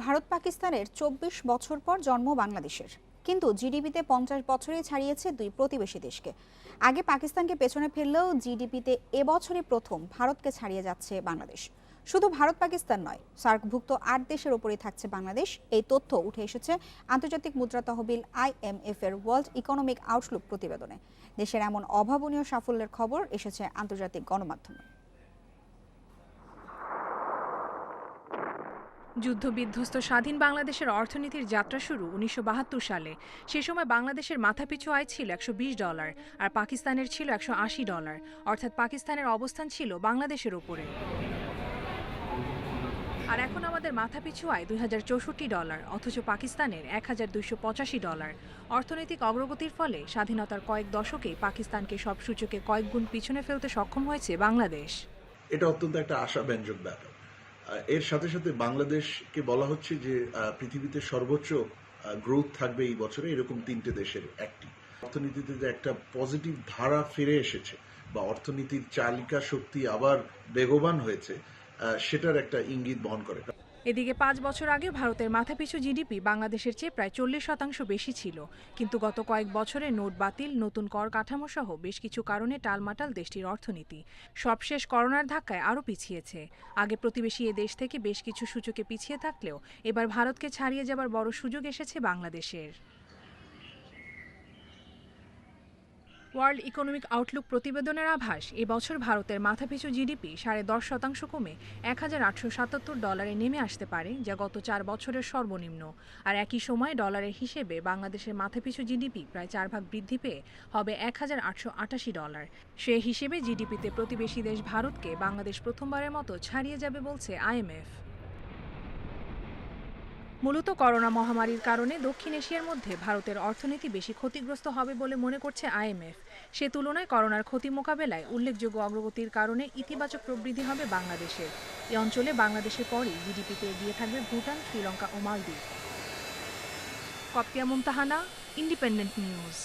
ভারত পাকিস্তানের ২৪ বছর পর জন্ম বাংলাদেশের, কিন্তু জিডিপিতে ৫০ বছরেই ছাড়িয়েছে দুই প্রতিবেশী দেশকে। আগে পাকিস্তানকে পেছনে ফেললেও জিডিপিতে এবছরই প্রথম ভারতকে ছাড়িয়ে যাচ্ছে বাংলাদেশ। শুধু ভারত পাকিস্তান নয়, সার্কভুক্ত ৮ দেশের ওপরেই থাকছে বাংলাদেশ। এই তথ্য উঠে এসেছে আন্তর্জাতিক মুদ্রা তহবিল IMF এর ওয়ার্ল্ড ইকোনমিক আউটলুক প্রতিবেদনে। দেশের এমন অভাবনীয় সাফল্যের খবর এসেছে আন্তর্জাতিক গণমাধ্যমে। যুদ্ধবিধ্বস্ত স্বাধীন বাংলাদেশের অর্থনীতির যাত্রা শুরু ১৯৭২ সালে। সে সময় বাংলাদেশের মাথাপিছু আয় ছিল $১২০ আর পাকিস্তানের ছিল $১৮০, অর্থাৎ পাকিস্তানের অবস্থান ছিল বাংলাদেশের ওপরে। আর এখন আমাদের মাথাপিছু আয় $২০৬৪, অথচ পাকিস্তানের $১২৮৫। অর্থনৈতিক অগ্রগতির ফলে স্বাধীনতার কয়েক দশকেই পাকিস্তানকে সব সূচকে কয়েক গুণ পিছনে ফেলতে সক্ষম হয়েছে বাংলাদেশ। এটা অত্যন্ত একটা আশাব্যঞ্জক ব্যাপার। এর সাথে সাথে বাংলাদেশকে বলা হচ্ছে যে পৃথিবীতে সর্বোচ্চ গ্রোথ থাকবে এই বছরে, এরকম ৩টে দেশের একটি। অর্থনীতিতে যে একটা পজিটিভ ধারা ফিরে এসেছে বা অর্থনীতির চালিকা শক্তি আবার বেগবান হয়েছে, সেটার একটা ইঙ্গিত বহন করে। এদিকে ৫ বছর আগে ভারতের মাথাপিছু জিডিপি বাংলাদেশের চেয়ে প্রায় ৪০% বেশি ছিল, কিন্তু গত কয়েক বছরে নোট বাতিল, নতুন কর কাঠামো সহ বেশ কিছু কারণে টালমাটাল দেশটির অর্থনীতি। সবশেষ করোনার ধাক্কায় আরও পিছিয়েছে। আগে প্রতিবেশী এ দেশ থেকে বেশ কিছু সূচকে পিছিয়ে থাকলেও এবার ভারতকে ছাড়িয়ে যাবার বড় সুযোগ এসেছে বাংলাদেশের। ওয়ার্ল্ড ইকোনমিক আউটলুক প্রতিবেদনের আভাস, এবছর ভারতের মাথাপিছু জিডিপি ১০.৫% কমে $১,৮৭৭ নেমে আসতে পারে, যা গত ৪ বছরের সর্বনিম্ন। আর একই সময় ডলারের হিসেবে বাংলাদেশের মাথাপিছু জিডিপি প্রায় ৪ ভাগ বৃদ্ধি পেয়ে হবে $১,৮৮৮। সে হিসেবে জিডিপিতে প্রতিবেশী দেশ ভারতকে বাংলাদেশ প্রথমবারের মতো ছাড়িয়ে যাবে বলছে IMF। মূলত করোনা মহামারীর কারণে দক্ষিণ এশিয়ার মধ্যে ভারতের অর্থনীতি বেশি ক্ষতিগ্রস্ত হবে বলে মনে করছে IMF। সে তুলনায় করোনার ক্ষতি মোকাবেলায় উল্লেখযোগ্য অগ্রগতির কারণে ইতিবাচক প্রবৃদ্ধি হবে বাংলাদেশের। এই অঞ্চলে বাংলাদেশের পরই জিডিপিতে এগিয়ে থাকবে ভুটান, শ্রীলঙ্কা ও মালদ্বীপ। কপ্তিয়া মুমতাহানা, ইন্ডিপেন্ডেন্ট নিউজ।